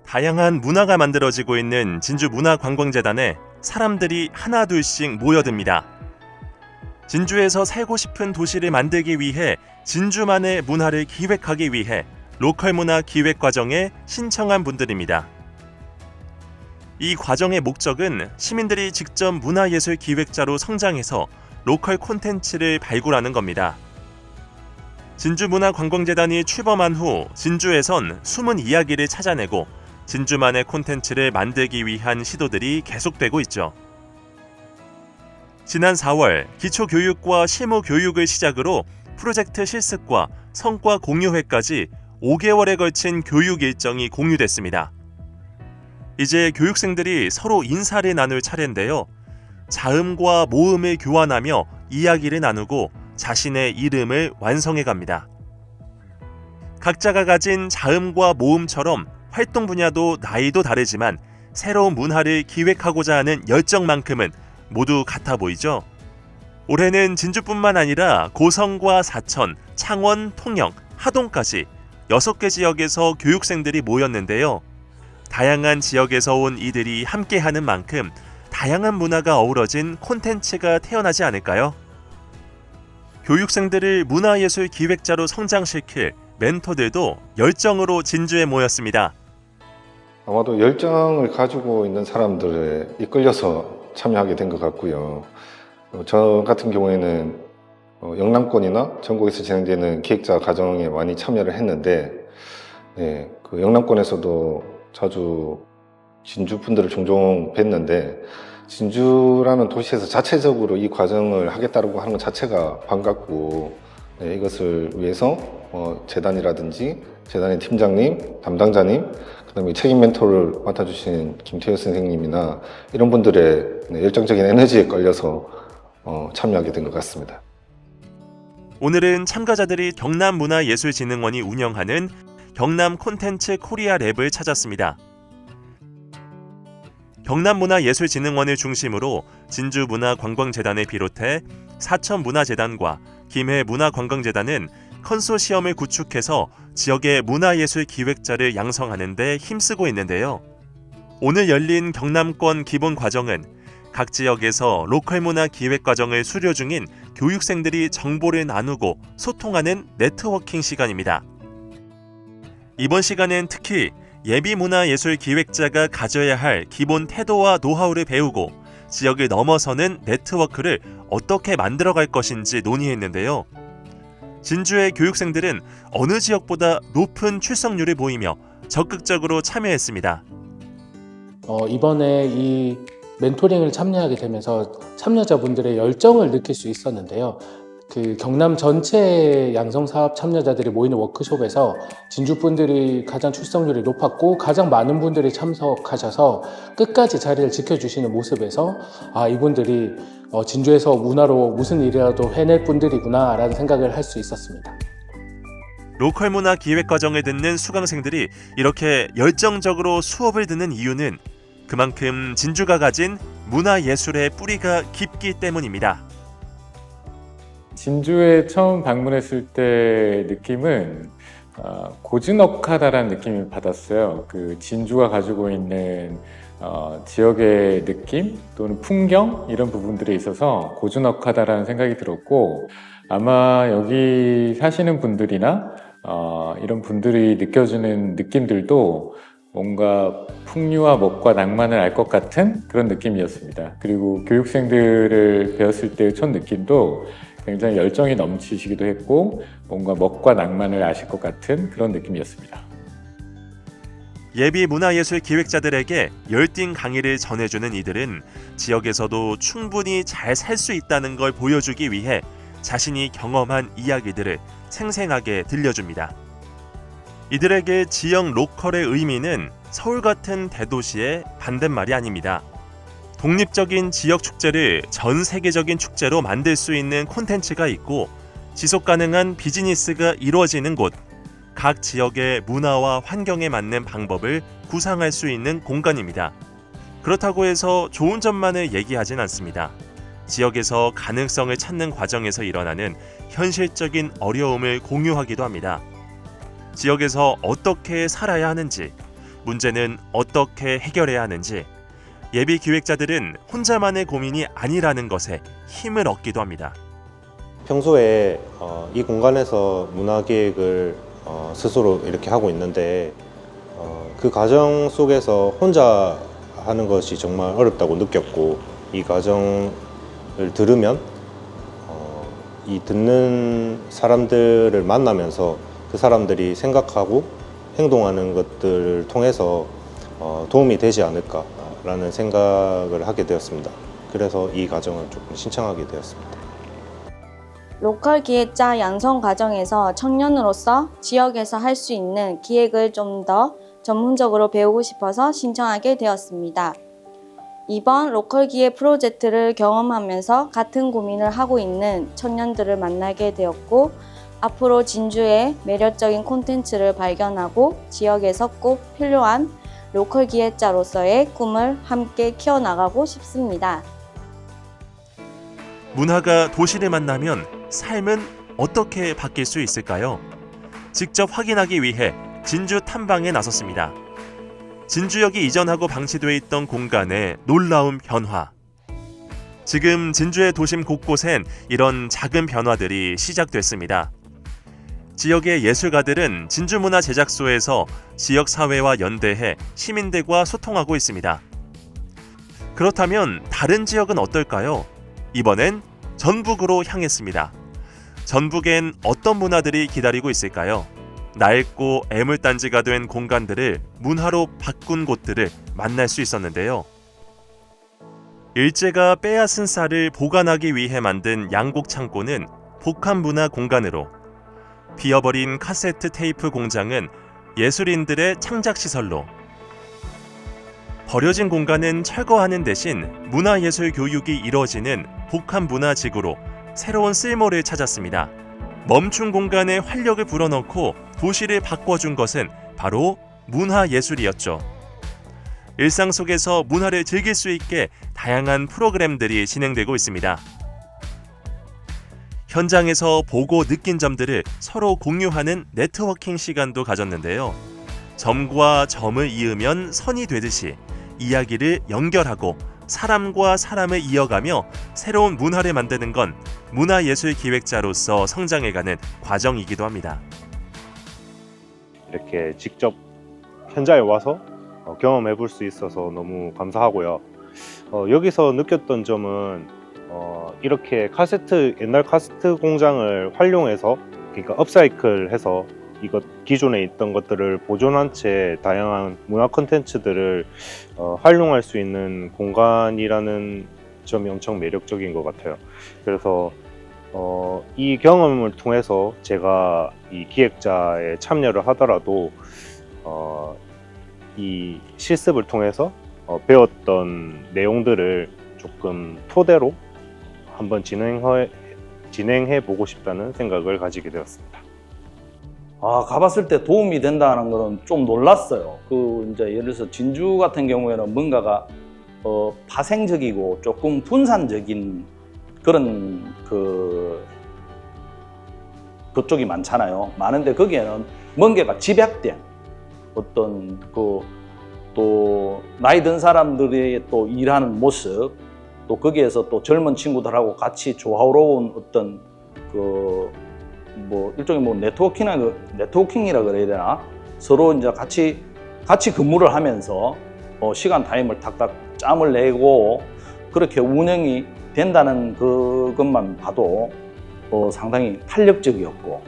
다양한 문화가 만들어지고 있는 진주문화관광재단에 사람들이 하나둘씩 모여듭니다. 진주에서 살고 싶은 도시를 만들기 위해 진주만의 문화를 기획하기 위해 로컬 문화 기획 과정에 신청한 분들입니다. 이 과정의 목적은 시민들이 직접 문화예술 기획자로 성장해서 로컬 콘텐츠를 발굴하는 겁니다. 진주문화관광재단이 출범한 후 진주에선 숨은 이야기를 찾아내고 진주만의 콘텐츠를 만들기 위한 시도들이 계속되고 있죠. 지난 4월 기초교육과 실무교육을 시작으로 프로젝트 실습과 성과 공유회까지 5개월에 걸친 교육 일정이 공유됐습니다. 이제 교육생들이 서로 인사를 나눌 차례인데요. 자음과 모음을 교환하며 이야기를 나누고 자신의 이름을 완성해 갑니다. 각자가 가진 자음과 모음처럼 활동 분야도 나이도 다르지만 새로운 문화를 기획하고자 하는 열정만큼은 모두 같아 보이죠? 올해는 진주뿐만 아니라 고성과 사천, 창원, 통영, 하동까지 6개 지역에서 교육생들이 모였는데요. 다양한 지역에서 온 이들이 함께하는 만큼 다양한 문화가 어우러진 콘텐츠가 태어나지 않을까요? 교육생들을 문화예술 기획자로 성장시킬 멘토들도 열정으로 진주에 모였습니다. 아마도 열정을 가지고 있는 사람들에 이끌려서 참여하게 된 것 같고요. 저 같은 경우에는 영남권이나 전국에서 진행되는 기획자 과정에 많이 참여를 했는데, 그 영남권에서도 자주 진주 분들을 종종 뵀는데, 진주라는 도시에서 자체적으로 이 과정을 하겠다고 하는 것 자체가 반갑고, 이것을 위해서 재단이라든지 재단의 팀장님, 담당자님, 그다음에 책임 멘토를 맡아주신 김태효 선생님이나 이런 분들의 열정적인 에너지에 끌려서 참여하게 된 것 같습니다. 오늘은 참가자들이 경남문화예술진흥원이 운영하는 경남 콘텐츠 코리아 랩을 찾았습니다. 경남문화예술진흥원을 중심으로 진주문화관광재단을 비롯해 사천문화재단과 김해문화관광재단은 컨소시엄을 구축해서 지역의 문화예술 기획자를 양성하는 데 힘쓰고 있는데요. 오늘 열린 경남권 기본 과정은 각 지역에서 로컬 문화 기획 과정을 수료 중인 교육생들이 정보를 나누고 소통하는 네트워킹 시간입니다. 이번 시간은 특히 예비문화예술 기획자가 가져야 할 기본 태도와 노하우를 배우고 지역을 넘어서는 네트워크를 어떻게 만들어갈 것인지 논의했는데요. 진주의 교육생들은 어느 지역보다 높은 출석률을 보이며 적극적으로 참여했습니다. 이번에 이 멘토링을 참여하게 되면서 참여자분들의 열정을 느낄 수 있었는데요. 그 경남 전체 양성사업 참여자들이 모이는 워크숍에서 진주분들이 가장 출석률이 높았고 가장 많은 분들이 참석하셔서 끝까지 자리를 지켜주시는 모습에서 이분들이 진주에서 문화로 무슨 일이라도 해낼 분들이구나 라는 생각을 할 수 있었습니다. 로컬 문화 기획 과정을 듣는 수강생들이 이렇게 열정적으로 수업을 듣는 이유는 그만큼 진주가 가진 문화예술의 뿌리가 깊기 때문입니다. 진주에 처음 방문했을 때 느낌은 고즈넉하다라는 느낌을 받았어요. 그 진주가 가지고 있는 지역의 느낌 또는 풍경 이런 부분들에 있어서 고즈넉하다라는 생각이 들었고, 아마 여기 사시는 분들이나 이런 분들이 느껴지는 느낌들도 뭔가 풍류와 멋과 낭만을 알 것 같은 그런 느낌이었습니다. 그리고 교육생들을 배웠을 때의 첫 느낌도 굉장히 열정이 넘치시기도 했고 뭔가 멋과 낭만을 아실 것 같은 그런 느낌이었습니다. 예비 문화예술 기획자들에게 열띤 강의를 전해주는 이들은 지역에서도 충분히 잘 살 수 있다는 걸 보여주기 위해 자신이 경험한 이야기들을 생생하게 들려줍니다. 이들에게 지역 로컬의 의미는 서울 같은 대도시의 반대말이 아닙니다. 독립적인 지역 축제를 전 세계적인 축제로 만들 수 있는 콘텐츠가 있고 지속 가능한 비즈니스가 이루어지는 곳, 각 지역의 문화와 환경에 맞는 방법을 구상할 수 있는 공간입니다. 그렇다고 해서 좋은 점만을 얘기하진 않습니다. 지역에서 가능성을 찾는 과정에서 일어나는 현실적인 어려움을 공유하기도 합니다. 지역에서 어떻게 살아야 하는지, 문제는 어떻게 해결해야 하는지 예비 기획자들은 혼자만의 고민이 아니라는 것에 힘을 얻기도 합니다. 평소에 이 공간에서 문화기획을 스스로 이렇게 하고 있는데 그 과정 속에서 혼자 하는 것이 정말 어렵다고 느꼈고, 이 과정을 들으면 이 듣는 사람들을 만나면서 그 사람들이 생각하고 행동하는 것들을 통해서 도움이 되지 않을까라는 생각을 하게 되었습니다. 그래서 이 과정을 조금 신청하게 되었습니다. 로컬 기획자 양성 과정에서 청년으로서 지역에서 할 수 있는 기획을 좀 더 전문적으로 배우고 싶어서 신청하게 되었습니다. 이번 로컬 기획 프로젝트를 경험하면서 같은 고민을 하고 있는 청년들을 만나게 되었고, 앞으로 진주의 매력적인 콘텐츠를 발견하고 지역에서 꼭 필요한 로컬 기획자로서의 꿈을 함께 키워나가고 싶습니다. 문화가 도시를 만나면 삶은 어떻게 바뀔 수 있을까요? 직접 확인하기 위해 진주 탐방에 나섰습니다. 진주역이 이전하고 방치돼 있던 공간의 놀라운 변화. 지금 진주의 도심 곳곳엔 이런 작은 변화들이 시작됐습니다. 지역의 예술가들은 진주문화제작소에서 지역 사회와 연대해 시민들과 소통하고 있습니다. 그렇다면 다른 지역은 어떨까요? 이번엔 전북으로 향했습니다. 전북엔 어떤 문화들이 기다리고 있을까요? 낡고 애물단지가 된 공간들을 문화로 바꾼 곳들을 만날 수 있었는데요. 일제가 빼앗은 쌀을 보관하기 위해 만든 양곡 창고는 복합문화 공간으로, 비어버린 카세트 테이프 공장은 예술인들의 창작시설로, 버려진 공간은 철거하는 대신 문화예술 교육이 이루어지는 복합문화지구로 새로운 쓸모를 찾았습니다. 멈춘 공간에 활력을 불어넣고 도시를 바꿔준 것은 바로 문화예술이었죠. 일상 속에서 문화를 즐길 수 있게 다양한 프로그램들이 진행되고 있습니다. 현장에서 보고 느낀 점들을 서로 공유하는 네트워킹 시간도 가졌는데요. 점과 점을 이으면 선이 되듯이 이야기를 연결하고 사람과 사람을 이어가며 새로운 문화를 만드는 건 문화예술 기획자로서 성장해가는 과정이기도 합니다. 이렇게 직접 현장에 와서 경험해 볼 수 있어서 너무 감사하고요. 여기서 느꼈던 점은 이렇게 옛날 카세트 공장을 활용해서, 그러니까 업사이클해서 이것 기존에 있던 것들을 보존한 채 다양한 문화 콘텐츠들을 활용할 수 있는 공간이라는 점이 엄청 매력적인 것 같아요. 그래서 이 경험을 통해서 제가 이 기획자에 참여를 하더라도 이 실습을 통해서 배웠던 내용들을 조금 토대로 한번 진행해 보고 싶다는 생각을 가지게 되었습니다. 가봤을 때 도움이 된다는 거는 좀 놀랐어요. 이제 예를 들어서 진주 같은 경우에는 뭔가가 파생적이고 조금 분산적인 그런 그쪽이 많잖아요. 많은데 거기에는 뭔가가 집약된 어떤 또 나이 든 사람들이 또 일하는 모습, 또 거기에서 또 젊은 친구들하고 같이 조화로운 어떤 일종의 네트워킹이라 그래야 되나? 서로 이제 같이 근무를 하면서 시간 타임을 탁탁 짬을 내고 그렇게 운영이 된다는 그것만 봐도 상당히 탄력적이었고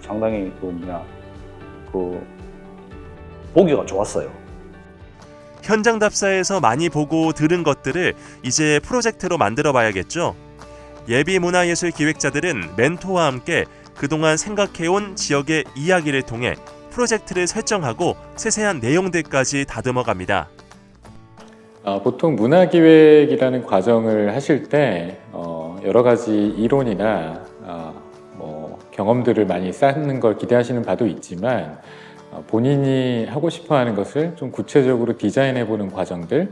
상당히 보기가 좋았어요. 현장 답사에서 많이 보고 들은 것들을 이제 프로젝트로 만들어 봐야겠죠. 예비 문화예술 기획자들은 멘토와 함께 그동안 생각해온 지역의 이야기를 통해 프로젝트를 설정하고 세세한 내용들까지 다듬어 갑니다. 보통 문화기획이라는 과정을 하실 때 여러 가지 이론이나 경험들을 많이 쌓는 걸 기대하시는 바도 있지만 본인이 하고 싶어하는 것을 좀 구체적으로 디자인해보는 과정들,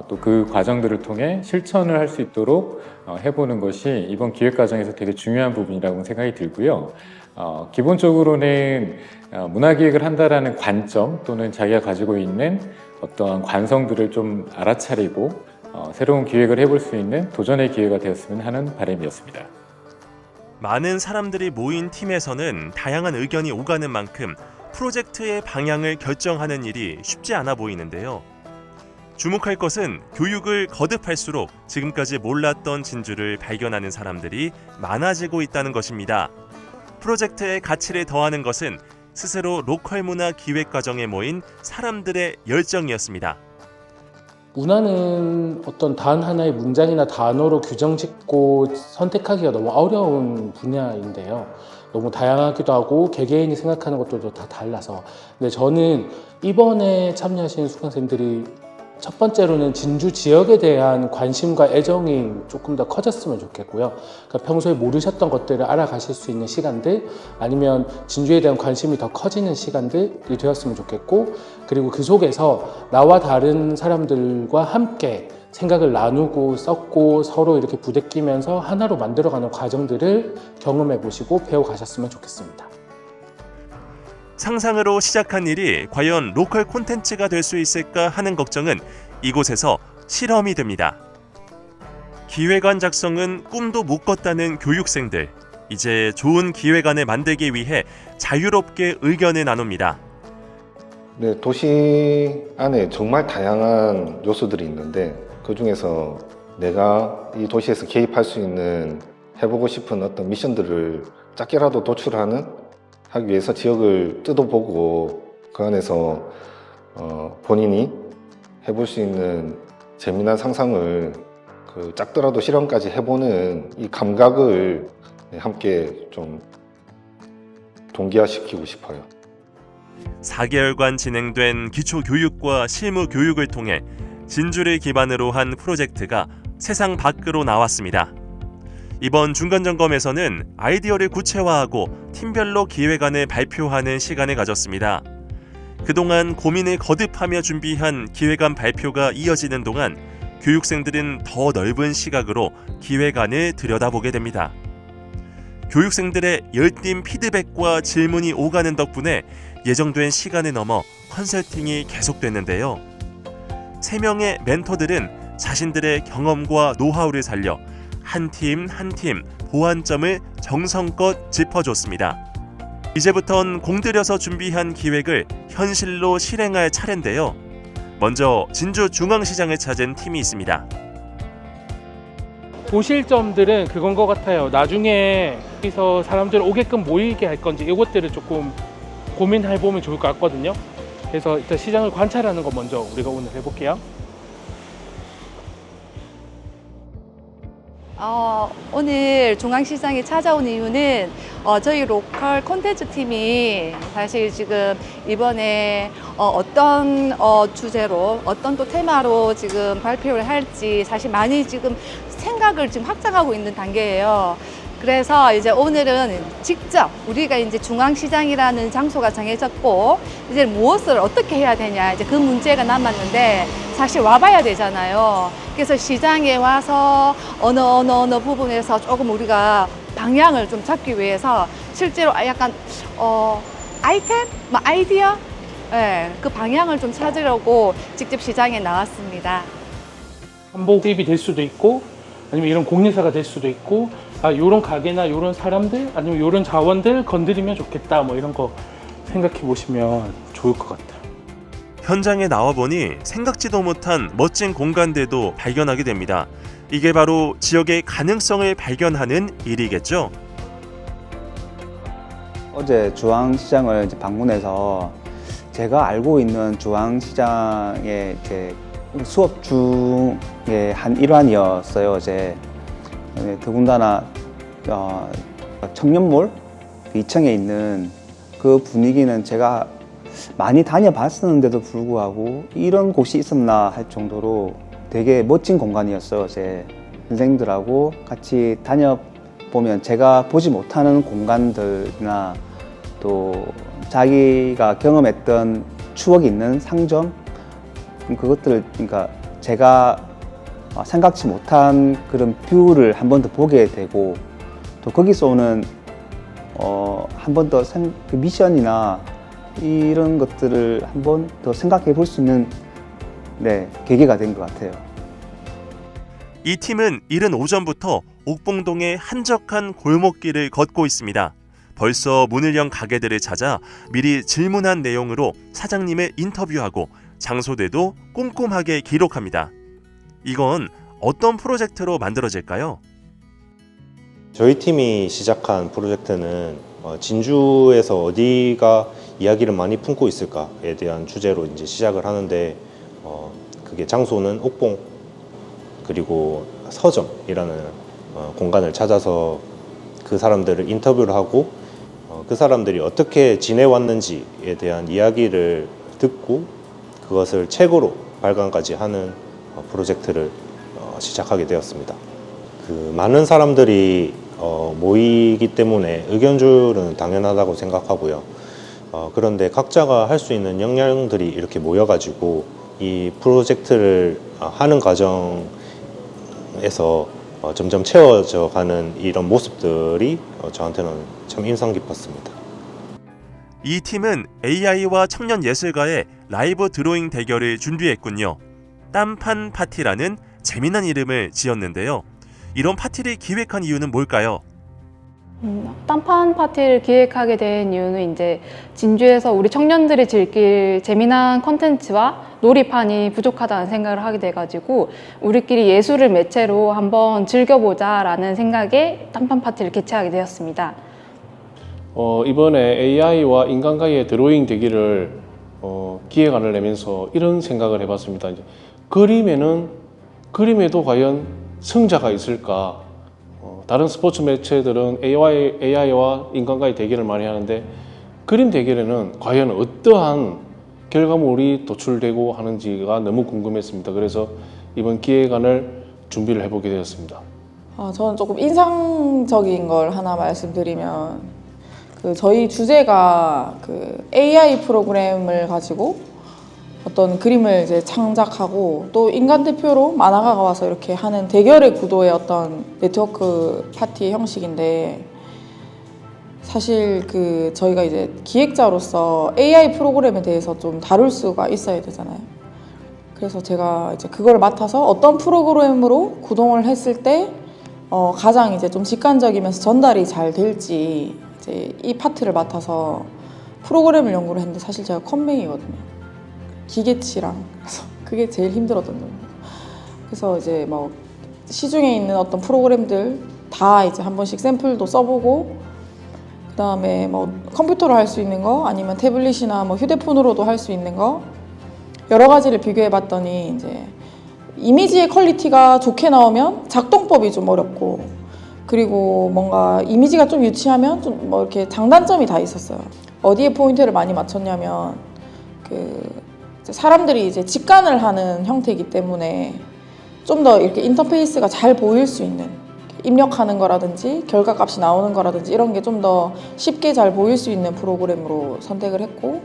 또 그 과정들을 통해 실천을 할 수 있도록 해보는 것이 이번 기획 과정에서 되게 중요한 부분이라고 생각이 들고요. 기본적으로는 문화기획을 한다라는 관점 또는 자기가 가지고 있는 어떠한 관성들을 좀 알아차리고 새로운 기획을 해볼 수 있는 도전의 기회가 되었으면 하는 바람이었습니다. 많은 사람들이 모인 팀에서는 다양한 의견이 오가는 만큼 프로젝트의 방향을 결정하는 일이 쉽지 않아 보이는데요. 주목할 것은 교육을 거듭할수록 지금까지 몰랐던 진주를 발견하는 사람들이 많아지고 있다는 것입니다. 프로젝트의 가치를 더하는 것은 스스로 로컬 문화 기획 과정에 모인 사람들의 열정이었습니다. 문화는 어떤 단 하나의 문장이나 단어로 규정짓고 선택하기가 너무 어려운 분야인데요. 너무 다양하기도 하고 개개인이 생각하는 것들도 다 달라서. 근데 저는 이번에 참여하시는 수강생들이 첫 번째로는 진주 지역에 대한 관심과 애정이 조금 더 커졌으면 좋겠고요. 그러니까 평소에 모르셨던 것들을 알아가실 수 있는 시간들, 아니면 진주에 대한 관심이 더 커지는 시간들이 되었으면 좋겠고, 그리고 그 속에서 나와 다른 사람들과 함께 생각을 나누고 썩고 서로 이렇게 부대끼면서 하나로 만들어가는 과정들을 경험해 보시고 배워가셨으면 좋겠습니다. 상상으로 시작한 일이 과연 로컬 콘텐츠가 될 수 있을까 하는 걱정은 이곳에서 실험이 됩니다. 기획안 작성은 꿈도 못 꿨다는 교육생들. 이제 좋은 기획안을 만들기 위해 자유롭게 의견을 나눕니다. 네, 도시 안에 정말 다양한 요소들이 있는데 그 중에서 내가 이 도시에서 개입할 수 있는 해보고 싶은 어떤 미션들을 작게라도 도출하기 위해서 지역을 뜯어보고 그 안에서 본인이 해볼 수 있는 재미난 상상을 작더라도 실험까지 해보는 이 감각을 함께 좀 동기화시키고 싶어요. 4개월간 진행된 기초교육과 실무교육을 통해 진주를 기반으로 한 프로젝트가 세상 밖으로 나왔습니다. 이번 중간점검에서는 아이디어를 구체화하고 팀별로 기획안을 발표하는 시간을 가졌습니다. 그동안 고민을 거듭하며 준비한 기획안 발표가 이어지는 동안 교육생들은 더 넓은 시각으로 기획안을 들여다보게 됩니다. 교육생들의 열띤 피드백과 질문이 오가는 덕분에 예정된 시간을 넘어 컨설팅이 계속됐는데요. 3명의 멘토들은 자신들의 경험과 노하우를 살려 한 팀 한 팀 보완점을 정성껏 짚어줬습니다. 이제부턴 공들여서 준비한 기획을 현실로 실행할 차례인데요. 먼저 진주 중앙시장을 찾은 팀이 있습니다. 보실 점들은 그건 것 같아요. 나중에 여기서 사람들 오게끔 모이게 할 건지 이것들을 조금 고민해보면 좋을 것 같거든요. 그래서 일단 시장을 관찰하는 거 먼저 우리가 오늘 해볼게요. 오늘 중앙시장에 찾아온 이유는 저희 로컬 콘텐츠 팀이 사실 지금 이번에 어떤 주제로 어떤 또 테마로 지금 발표를 할지 사실 많이 지금 생각을 지금 확장하고 있는 단계예요. 그래서 이제 오늘은 직접 우리가 이제 중앙시장이라는 장소가 정해졌고 이제 무엇을 어떻게 해야 되냐 이제 그 문제가 남았는데 사실 와봐야 되잖아요. 그래서 시장에 와서 어느 부분에서 조금 우리가 방향을 좀 잡기 위해서 실제로 약간 아이템, 아이디어, 그 방향을 좀 찾으려고 직접 시장에 나왔습니다. 한복 대입이 될 수도 있고 아니면 이런 공예사가 될 수도 있고 이런 가게나 이런 사람들 아니면 이런 자원들 건드리면 좋겠다 뭐 이런 거 생각해 보시면 좋을 것 같아요. 현장에 나와보니 생각지도 못한 멋진 공간들도 발견하게 됩니다. 이게 바로 지역의 가능성을 발견하는 일이겠죠? 어제 중앙시장을 이제 방문해서 제가 알고 있는 중앙시장의 이제 수업 중에 한 일환이었어요. 어제 더군다나 청년몰 2층에 있는 그 분위기는 제가 많이 다녀봤었는데도 불구하고 이런 곳이 있었나 할 정도로 되게 멋진 공간이었어요. 어제 선생님들하고 같이 다녀보면 제가 보지 못하는 공간들이나 또 자기가 경험했던 추억이 있는 상점 그것들을 그러니까 제가 생각지 못한 그런 뷰를 한 번 더 보게 되고 또 거기서 오는 한 번 더 그 미션이나 이런 것들을 한 번 더 생각해 볼 수 있는 계기가 된 것 같아요. 이 팀은 이른 오전부터 옥봉동의 한적한 골목길을 걷고 있습니다. 벌써 문을 연 가게들을 찾아 미리 질문한 내용으로 사장님을 인터뷰하고 장소들도 꼼꼼하게 기록합니다. 이건 어떤 프로젝트로 만들어질까요? 저희 팀이 시작한 프로젝트는 진주에서 어디가 이야기를 많이 품고 있을까에 대한 주제로 이제 시작을 하는데 그게 장소는 옥봉 그리고 서점이라는 공간을 찾아서 그 사람들을 인터뷰를 하고 그 사람들이 어떻게 지내왔는지에 대한 이야기를 듣고 그것을 책으로 발간까지 하는 프로젝트를 시작하게 되었습니다. 그 많은 사람들이 모이기 때문에 의견주는 당연하다고 생각하고요. 그런데 각자가 할 수 있는 역량들이 이렇게 모여가지고 이 프로젝트를 하는 과정에서 점점 채워져 가는 이런 모습들이 저한테는 참 인상 깊었습니다. 이 팀은 AI와 청년 예술가의 라이브 드로잉 대결을 준비했군요. 딴판 파티라는 재미난 이름을 지었는데요. 이런 파티를 기획한 이유는 뭘까요? 딴판 파티를 기획하게 된 이유는 이제 진주에서 우리 청년들이 즐길 재미난 콘텐츠와 놀이판이 부족하다는 생각을 하게 돼가지고 우리끼리 예술을 매체로 한번 즐겨보자라는 생각에 딴판 파티를 개최하게 되었습니다. 이번에 AI와 인간과의 드로잉 대기를 기획안을 내면서 이런 생각을 해봤습니다. 이제 그림에도 과연 승자가 있을까? 다른 스포츠 매체들은 AI와 인간과의 대결을 많이 하는데 그림 대결에는 과연 어떠한 결과물이 도출되고 하는지가 너무 궁금했습니다. 그래서 이번 기획안을 준비를 해보게 되었습니다. 저는 조금 인상적인 걸 하나 말씀드리면 저희 주제가 AI 프로그램을 가지고 어떤 그림을 이제 창작하고 또 인간 대표로 만화가가 와서 이렇게 하는 대결의 구도의 어떤 네트워크 파티 형식인데 사실 저희가 이제 기획자로서 AI 프로그램에 대해서 좀 다룰 수가 있어야 되잖아요. 그래서 제가 이제 그걸 맡아서 어떤 프로그램으로 구동을 했을 때 가장 이제 좀 직관적이면서 전달이 잘 될지 이제 이 파트를 맡아서 프로그램을 연구를 했는데 사실 제가 컴맹이거든요. 기계치랑 그래서 그게 제일 힘들었던 점입니다. 그래서 이제 뭐 시중에 있는 어떤 프로그램들 다 이제 한 번씩 샘플도 써보고 그 다음에 뭐 컴퓨터로 할 수 있는 거 아니면 태블릿이나 뭐 휴대폰으로도 할 수 있는 거 여러 가지를 비교해봤더니 이제 이미지의 퀄리티가 좋게 나오면 작동법이 좀 어렵고 그리고 뭔가 이미지가 좀 유치하면 좀 뭐 이렇게 장단점이 다 있었어요. 어디에 포인트를 많이 맞췄냐면 사람들이 이제 직관을 하는 형태이기 때문에 좀 더 이렇게 인터페이스가 잘 보일 수 있는 입력하는 거라든지 결과값이 나오는 거라든지 이런 게 좀 더 쉽게 잘 보일 수 있는 프로그램으로 선택을 했고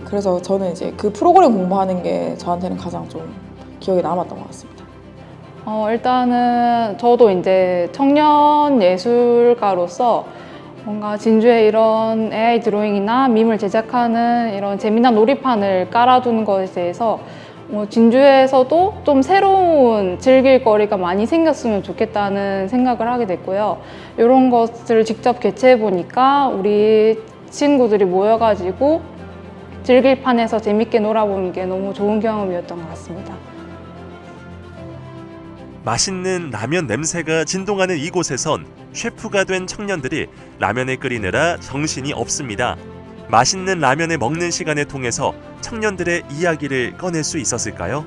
그래서 저는 이제 그 프로그램 공부하는 게 저한테는 가장 좀 기억에 남았던 것 같습니다. 일단은 저도 이제 청년 예술가로서 뭔가 진주에 이런 AI 드로잉이나 밈을 제작하는 이런 재미난 놀이판을 깔아두는 것에 대해서 진주에서도 좀 새로운 즐길 거리가 많이 생겼으면 좋겠다는 생각을 하게 됐고요. 이런 것을 직접 개최해 보니까 우리 친구들이 모여가지고 즐길 판에서 재밌게 놀아보는 게 너무 좋은 경험이었던 것 같습니다. 맛있는 라면 냄새가 진동하는 이곳에선 셰프가 된 청년들이 라면을 끓이느라 정신이 없습니다. 맛있는 라면을 먹는 시간을 통해서 청년들의 이야기를 꺼낼 수 있었을까요?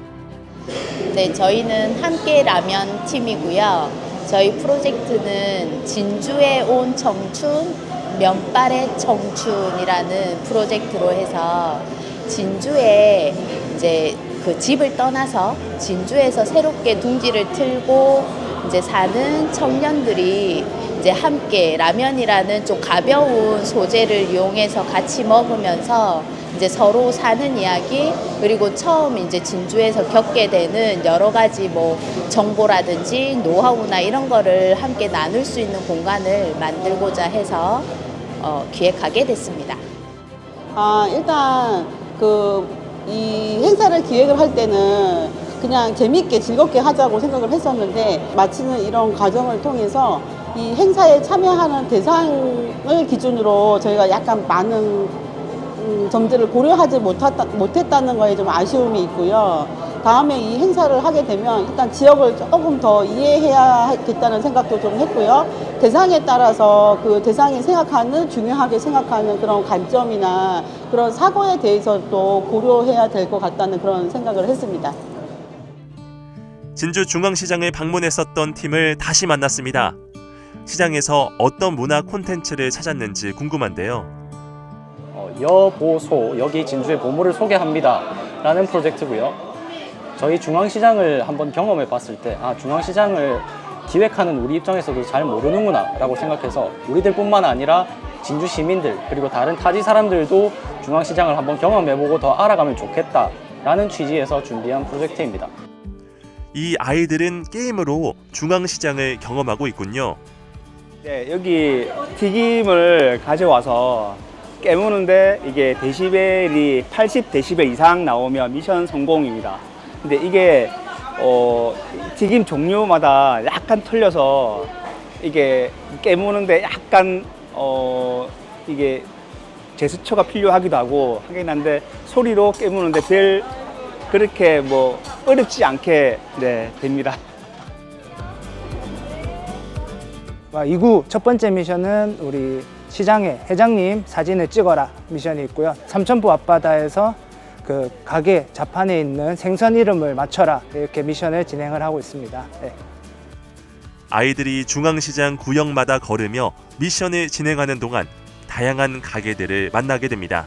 네, 저희는 함께 라면 팀이고요. 저희 프로젝트는 진주에 온 청춘, 면발의 청춘이라는 프로젝트로 해서 진주에 이제 그 집을 떠나서 진주에서 새롭게 둥지를 틀고 이제 사는 청년들이 이제 함께 라면이라는 좀 가벼운 소재를 이용해서 같이 먹으면서 이제 서로 사는 이야기, 그리고 처음 이제 진주에서 겪게 되는 여러 가지 뭐 정보라든지 노하우나 이런 거를 함께 나눌 수 있는 공간을 만들고자 해서 기획하게 됐습니다. 일단 이 행사를 기획을 할 때는 그냥 재미있게 즐겁게 하자고 생각을 했었는데, 마치는 이런 과정을 통해서 이 행사에 참여하는 대상을 기준으로 저희가 약간 많은 점들을 고려하지 못했다는 거에 좀 아쉬움이 있고요. 다음에 이 행사를 하게 되면 일단 지역을 조금 더 이해해야겠다는 생각도 좀 했고요. 대상에 따라서 그 대상이 중요하게 생각하는 그런 관점이나 그런 사고에 대해서 또 고려해야 될 것 같다는 그런 생각을 했습니다. 진주중앙시장을 방문했었던 팀을 다시 만났습니다. 시장에서 어떤 문화 콘텐츠를 찾았는지 궁금한데요. 여보소, 여기 진주의 보물을 소개합니다 라는 프로젝트고요. 저희 중앙시장을 한번 경험해 봤을 때 중앙시장을 기획하는 우리 입장에서도 잘 모르는구나 라고 생각해서 우리들뿐만 아니라 진주 시민들 그리고 다른 타지 사람들도 중앙시장을 한번 경험해보고 더 알아가면 좋겠다 라는 취지에서 준비한 프로젝트입니다. 이 아이들은 게임으로 중앙시장을 경험하고 있군요. 네, 여기 튀김을 가져와서 깨무는데 이게 데시벨이 80데시벨 이상 나오면 미션 성공입니다. 근데 이게 튀김 종류마다 약간 틀려서 이게 깨무는데 약간 이게 제스처가 필요하기도 하긴 한데 소리로 깨무는데 별 그렇게 뭐 어렵지 않게 됩니다. 2구 첫 번째 미션은 우리 시장의 회장님 사진을 찍어라 미션이 있고요. 삼천포 앞바다에서 그 가게 자판에 있는 생선 이름을 맞춰라 이렇게 미션을 진행을 하고 있습니다. 네. 아이들이 중앙시장 구역마다 걸으며 미션을 진행하는 동안 다양한 가게들을 만나게 됩니다.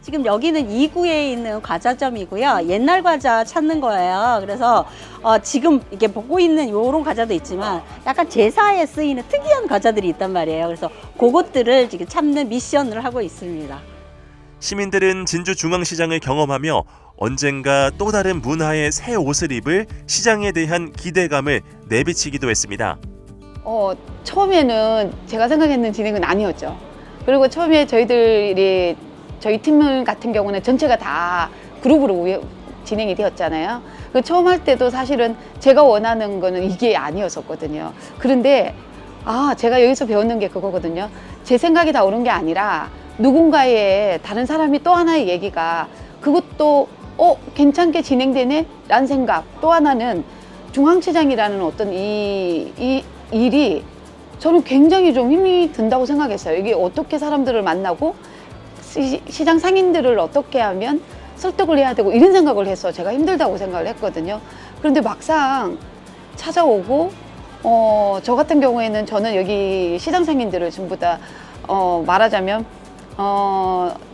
지금 여기는 2구에 있는 과자점이고요. 옛날 과자 찾는 거예요. 그래서 지금 이렇게 보고 있는 이런 과자도 있지만 약간 제사에 쓰이는 특이한 과자들이 있단 말이에요. 그래서 그것들을 지금 찾는 미션을 하고 있습니다. 시민들은 진주중앙시장을 경험하며 언젠가 또 다른 문화의 새 옷을 입을 시장에 대한 기대감을 내비치기도 했습니다. 처음에는 제가 생각했는 진행은 아니었죠. 그리고 처음에 저희 팀 같은 경우는 전체가 다 그룹으로 진행이 되었잖아요. 처음 할 때도 사실은 제가 원하는 거는 이게 아니었었거든요. 그런데 제가 여기서 배웠는 게 그거거든요. 제 생각이 다 옳은 게 아니라 누군가의 다른 사람이 또 하나의 얘기가 그것도 괜찮게 진행되네? 라는 생각. 또 하나는 중앙시장이라는 어떤 이 일이 저는 굉장히 좀 힘이 든다고 생각했어요. 이게 어떻게 사람들을 만나고 시장 상인들을 어떻게 하면 설득을 해야 되고 이런 생각을 해서 제가 힘들다고 생각을 했거든요. 그런데 막상 찾아오고 저 같은 경우에는 저는 여기 시장 상인들을 전부 다 말하자면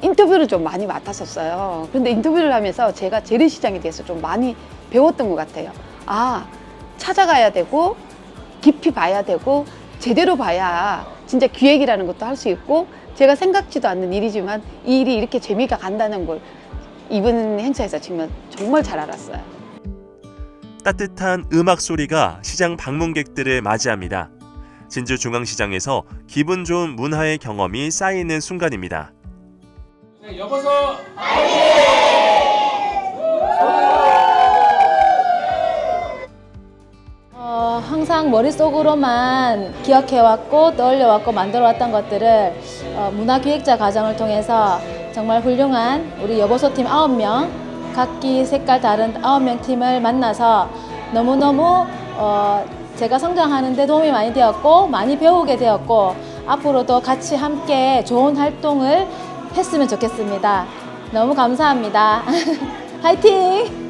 인터뷰를 좀 많이 맡았었어요. 그런데 인터뷰를 하면서 제가 재래시장에 대해서 좀 많이 배웠던 것 같아요. 찾아가야 되고 깊이 봐야 되고 제대로 봐야 진짜 기획이라는 것도 할 수 있고 제가 생각지도 않는 일이지만 이 일이 이렇게 재미가 간다는 걸 이번 행사에서 정말 잘 알았어요. 따뜻한 음악 소리가 시장 방문객들을 맞이합니다. 진주중앙시장에서 기분 좋은 문화의 경험이 쌓이는 순간입니다. 여보소 항상 머릿속으로만 기억해왔고 떠올려왔고 만들어왔던 것들을 문화기획자 과정을 통해서 정말 훌륭한 우리 여보소 팀 9명 각기 색깔 다른 9명 팀을 만나서 너무너무 제가 성장하는 데 도움이 많이 되었고 많이 배우게 되었고 앞으로도 같이 함께 좋은 활동을 했으면 좋겠습니다. 너무 감사합니다. 화이팅!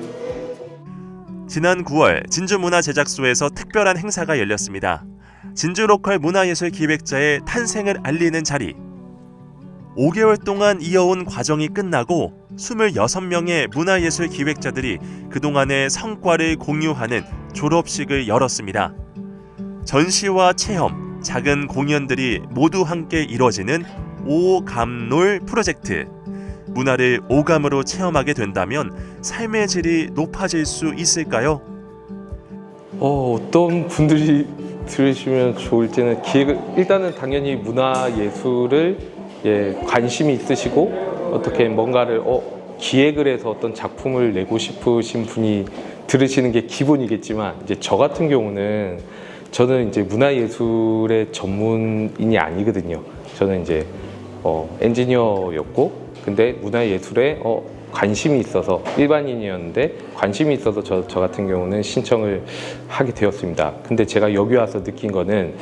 지난 9월 진주문화제작소에서 특별한 행사가 열렸습니다. 진주로컬 문화예술 기획자의 탄생을 알리는 자리. 5개월 동안 이어온 과정이 끝나고 26명의 문화예술 기획자들이 그동안의 성과를 공유하는 졸업식을 열었습니다. 전시와 체험, 작은 공연들이 모두 함께 이뤄지는 오감놀 프로젝트. 문화를 오감으로 체험하게 된다면 삶의 질이 높아질 수 있을까요? 어떤 분들이 들으시면 좋을지는 일단은 당연히 문화 예술을 관심이 있으시고 어떻게 뭔가를 기획을 해서 어떤 작품을 내고 싶으신 분이 들으시는 게 기본이겠지만 이제 저 같은 경우는 저는 이제 문화 예술의 전문인이 아니거든요. 저는 이제 엔지니어였고 근데 문화 예술에 관심이 있어서 일반인이었는데 관심이 있어서 저 같은 경우는 신청을 하게 되었습니다. 근데 제가 여기 와서 느낀 거는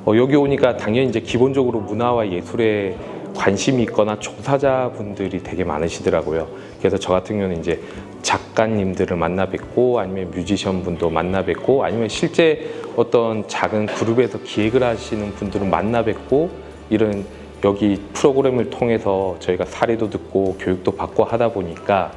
여기 오니까 당연히 이제 기본적으로 문화와 예술에 관심이 있거나 종사자분들이 되게 많으시더라고요. 그래서 저 같은 경우는 이제 작가님들을 만나 뵙고 아니면 뮤지션 분도 만나 뵙고 아니면 실제 어떤 작은 그룹에서 기획을 하시는 분들을 만나 뵙고 이런 여기 프로그램을 통해서 저희가 사례도 듣고 교육도 받고 하다 보니까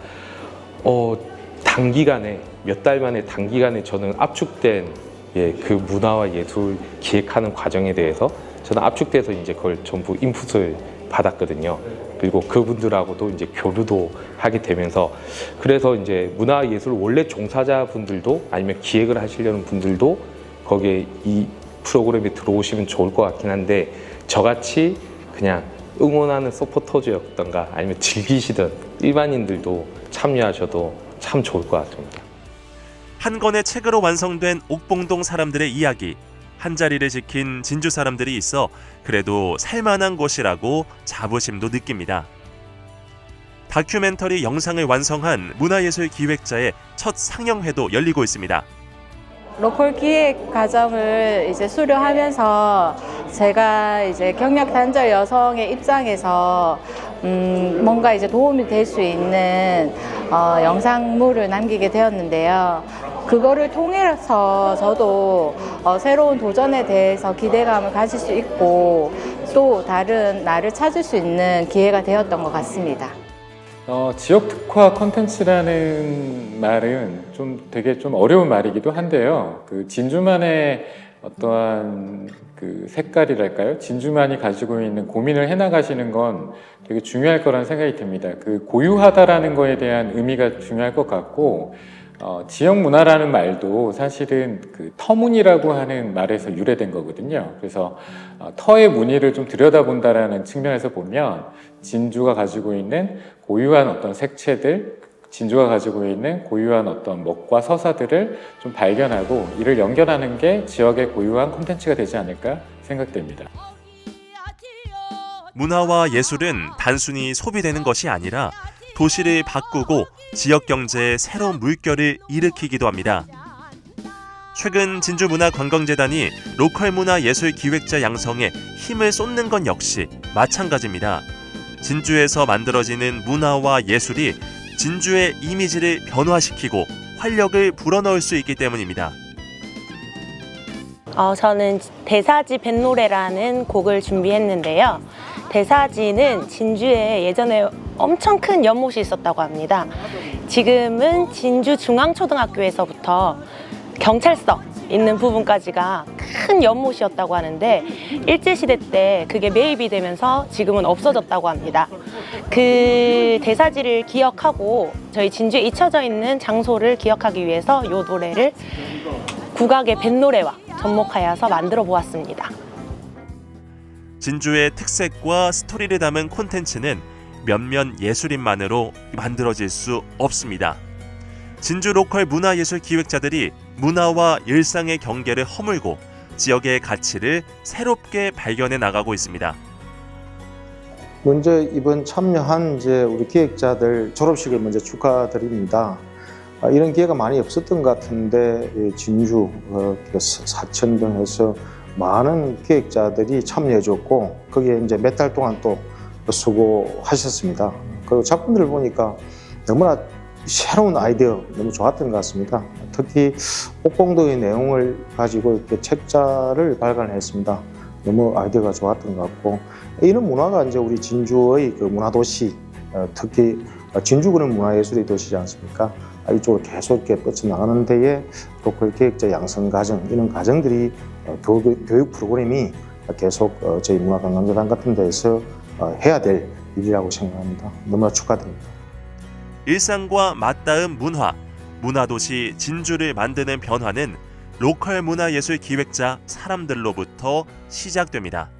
단기간에 몇 달 만에 단기간에 저는 압축된 그 문화와 예술 기획하는 과정에 대해서 저는 압축돼서 이제 그걸 전부 인풋을 받았거든요. 그리고 그분들하고도 이제 교류도 하게 되면서 그래서 이제 문화 예술 원래 종사자분들도 아니면 기획을 하시려는 분들도 거기에 이 프로그램에 들어오시면 좋을 것 같긴 한데 저같이 그냥 응원하는 서포터즈였던가 아니면 즐기시던 일반인들도 참여하셔도 참 좋을 것 같습니다. 한 권의 책으로 완성된 옥봉동 사람들의 이야기. 한 자리를 지킨 진주 사람들이 있어 그래도 살만한 곳이라고 자부심도 느낍니다. 다큐멘터리 영상을 완성한 문화예술 기획자의 첫 상영회도 열리고 있습니다. 로컬 기획 과정을 이제 수료하면서 제가 이제 경력 단절 여성의 입장에서 뭔가 이제 도움이 될 수 있는 영상물을 남기게 되었는데요. 그거를 통해서 저도 새로운 도전에 대해서 기대감을 가질 수 있고 또 다른 나를 찾을 수 있는 기회가 되었던 것 같습니다. 지역 특화 콘텐츠라는 말은 되게 어려운 말이기도 한데요. 그 진주만의 어떠한 그 색깔이랄까요? 진주만이 가지고 있는 고민을 해나가시는 건 되게 중요할 거라는 생각이 듭니다. 그 고유하다라는 거에 대한 의미가 중요할 것 같고, 지역 문화라는 말도 사실은 그 터무니라고 하는 말에서 유래된 거거든요. 그래서 터의 무늬를 좀 들여다본다라는 측면에서 보면 진주가 가지고 있는 고유한 어떤 색채들, 진주가 가지고 있는 고유한 어떤 먹과 서사들을 좀 발견하고 이를 연결하는 게 지역의 고유한 콘텐츠가 되지 않을까 생각됩니다. 문화와 예술은 단순히 소비되는 것이 아니라 도시를 바꾸고 지역 경제의 새로운 물결을 일으키기도 합니다. 최근 진주문화관광재단이 로컬 문화 예술 기획자 양성에 힘을 쏟는 건 역시 마찬가지입니다. 진주에서 만들어지는 문화와 예술이 진주의 이미지를 변화시키고 활력을 불어넣을 수 있기 때문입니다. 저는 대사지 뱃노래라는 곡을 준비했는데요. 대사지는 진주에 예전에 엄청 큰 연못이 있었다고 합니다. 지금은 진주 중앙초등학교에서부터 경찰서 있는 부분까지가 큰 연못이었다고 하는데 일제시대 때 그게 매입이 되면서 지금은 없어졌다고 합니다. 그 대사지를 기억하고 저희 진주에 잊혀져 있는 장소를 기억하기 위해서 이 노래를 국악의 뱃노래와 접목하여서 만들어 보았습니다. 진주의 특색과 스토리를 담은 콘텐츠는 몇몇 예술인만으로 만들어질 수 없습니다. 진주 로컬 문화예술 기획자들이 문화와 일상의 경계를 허물고 지역의 가치를 새롭게 발견해 나가고 있습니다. 먼저 이번 참여한 우리 기획자들 졸업식을 먼저 축하드립니다. 이런 기회가 많이 없었던 것 같은데 진주 사천 등 해서 많은 기획자들이 참여해줬고 거기에 이제 몇 달 동안 또 수고하셨습니다. 그리고 작품들을 보니까 너무나 새로운 아이디어 너무 좋았던 것 같습니다. 특히 옥봉동의 내용을 가지고 이렇게 책자를 발간했습니다. 너무 아이디어가 좋았던 것 같고 이런 문화가 이제 우리 진주의 그 문화도시, 특히 진주구는 문화예술의 도시지 않습니까? 이쪽으로 계속 이렇게 뻗쳐나가는 데에 로컬 기획자 양성 과정, 이런 과정들이 교육 프로그램이 계속 저희 문화관광재단 같은 데에서 해야 될 일이라고 생각합니다. 너무나 축하드립니다. 일상과 맞닿은 문화, 문화도시 진주를 만드는 변화는 로컬 문화예술 기획자 사람들로부터 시작됩니다.